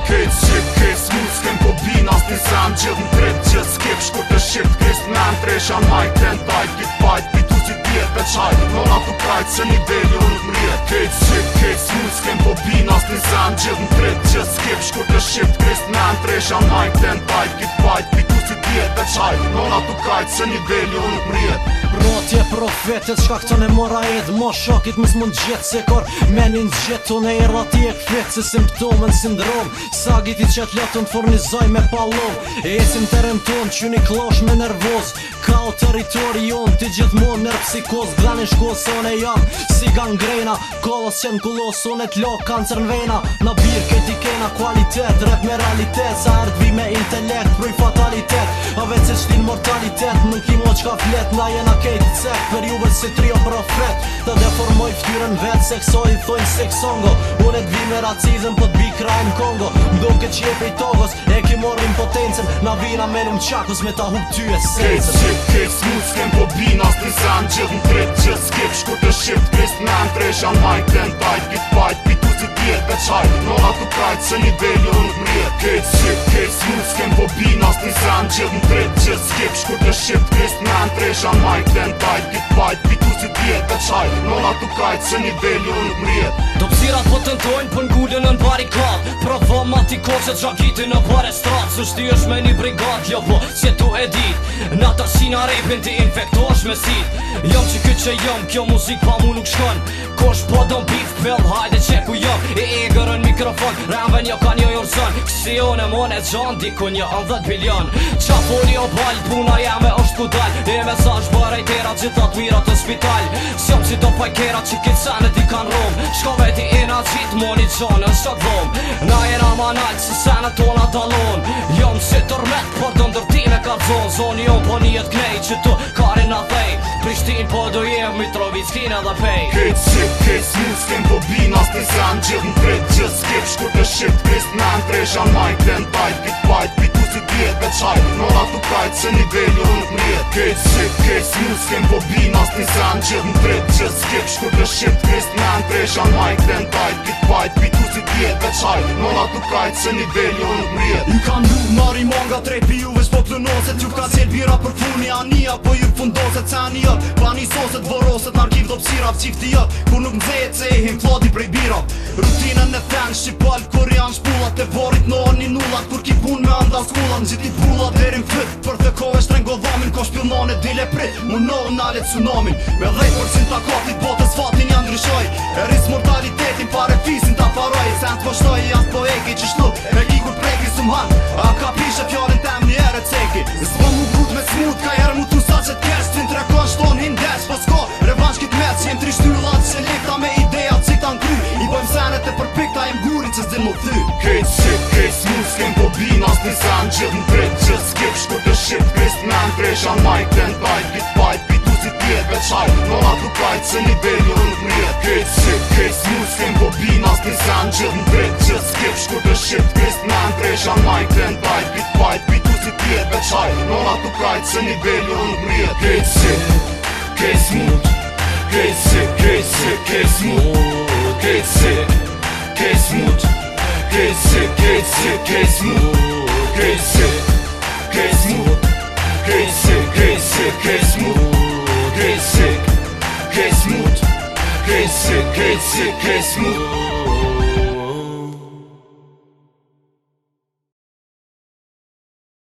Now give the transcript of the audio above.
Kejt smut s'kem po bin as një zem gjithë në tret që s'kep shku të shift krist men tresha majt ten tajt kit pajt pitu si djet veçaj nona tu krajt se nivelli unë t'mrijet Kejt smut s'kem po bin as një zem gjithë në tret që s'kep shku të shift krist men tresha majt ten tajt kit pajt pitu si djet veçaj nona tu krajt se nivelli unë t'mrijet Rotje profetet, shka këto ne mora ed Ma shokit mës mund gjetë se kor menin gjetë Unë e erda ti e këfet se simptomen sindrom Sagit i qet lotën fornizoj me palom Esim teren ton që një klosh me nervoz Ka o teritorion ti gjithmon nër psikoz Gdanin shkos unë e jam si gangrena Kollos qen kullos unë e t'lo kancer n'vena Në birë këti kena kualitet Rep me realitet Sa ardvi me intelekt Pruj fatalitet A vetë se shtin mortalitet Nuk i mo qka flet Na jena kejt cek për juve si trio profet Të deformoj ftyrën vet Seksoj thojnë seksongo Unë e t'vi me racizm po t'bi krajnë Kongo Mdo ke qjepe i togos E ki mor impotencen Na vina me nëm qakos me ta hup ty esencen Kejt smut s'kem po bin as një zem gjithë në tret që s'kep shku të shift krist men tresha majt ten tajt kit pajt pitu si djet veçaj nona tu krajt se nivelli unë t'mrijet Kejt smut s'kem po bin as një zem gjithë në tret që s'kep shku të shift krist men tresha majt ten tajt kit pajt pitu si djet veçaj nona tu krajt se nivelli unë t'mrijet Dopsirat po tentojnë për n'gullën në barikad Provo ma ti koqet gjakitin në bare strat Su shti është me një brigad Jo po që tu e dit Na ta shina repin ti infektosh me sit Jom që këtë që jom Kjo muzik pa mu nuk shkon Kosh po don bif pell Hajde që ku jom E egerën mikrofon Remve një ka një jorëzën Kësi one mone gjan Diko një 10 bilion Qa foli o bal Puna jeme është ku dal E mesazh bare i tera Gjithat mirat në spital Sjom si do pajkera që këtë senet i kan rom Shkove ti ina qit Moni gjanën së dhom Na jena manal Se senet tona dalon Jom si tërmet Por do ndërtime ka zon Zoni jom po njët knej Që tu karin a thej Prishtin po do jem Mitrovickin edhe pej Kejt smut s'kem po bin as një zem gjithë në tret që s'kep shku të shift krist men tresha majt ten tajt kit pajt pitu si djet veçaj nona tu krajt se nivelli unë t'mrijet Kejt smut s'kem po bin as një zem gjithë në tret që s'kep shku të shift krist men tresha majt ten tajt kit pajt pitu si djet veçaj nona tu krajt se nivelli unë t'mrijet Ju kam lu mari monga trepi juve s'po plënoset Ju ka qel bira për funi ania Po ju fundoset ceni jët Plani soset voroset Narkiv do psira p'cifti jët Kur nuk nxejet se e him floti prej bira Rutinën e fen shqipal korean shpullat E vorit në një nullat Kur ki pun me nda skullat Nxiti pullat derin fit Për të kove shtrengo dhamin Ko shpilnone dile prit Munohë nalet tsunamin Me 10% takatit botës fatin janë ndryshoj E ris mortalitetin pare fisin ta faroj Se në t'vështoj jasë po eki që shlu E ki kur preki sumhan A ka pishe fjallin tem një ere ceki S'po mu brut me smut Ka jer mu tu sa që t'kesh Tin trekon shton hindesh Po s'ko revansh kit mes Jem tri shtyllat që lekta me ideja që ta n'kry I bojmë senet e përpikta jem gurin që s'din mu thy Kejt smut s'kem po bin as një zem gjithë në tret që s'kep shku të shift krist men tresha majt ten tajt kit pajt pitu si djet veçaj nona tu krajt se nivelli unë t'mrijet Kejt smut s'kem po bin as një zem gjithë në tret që s'kep shku të shift krist men tresha majt ten tajt kit pajt pitu si djet veçaj nona tu krajt se nivelli unë t'mrijet Kejt smut Kejt smut Kejt smut Kejt smut Kejt smut Kejt smut Kejt smut Kejt smut Kejt smut Kejt smut Kejt smut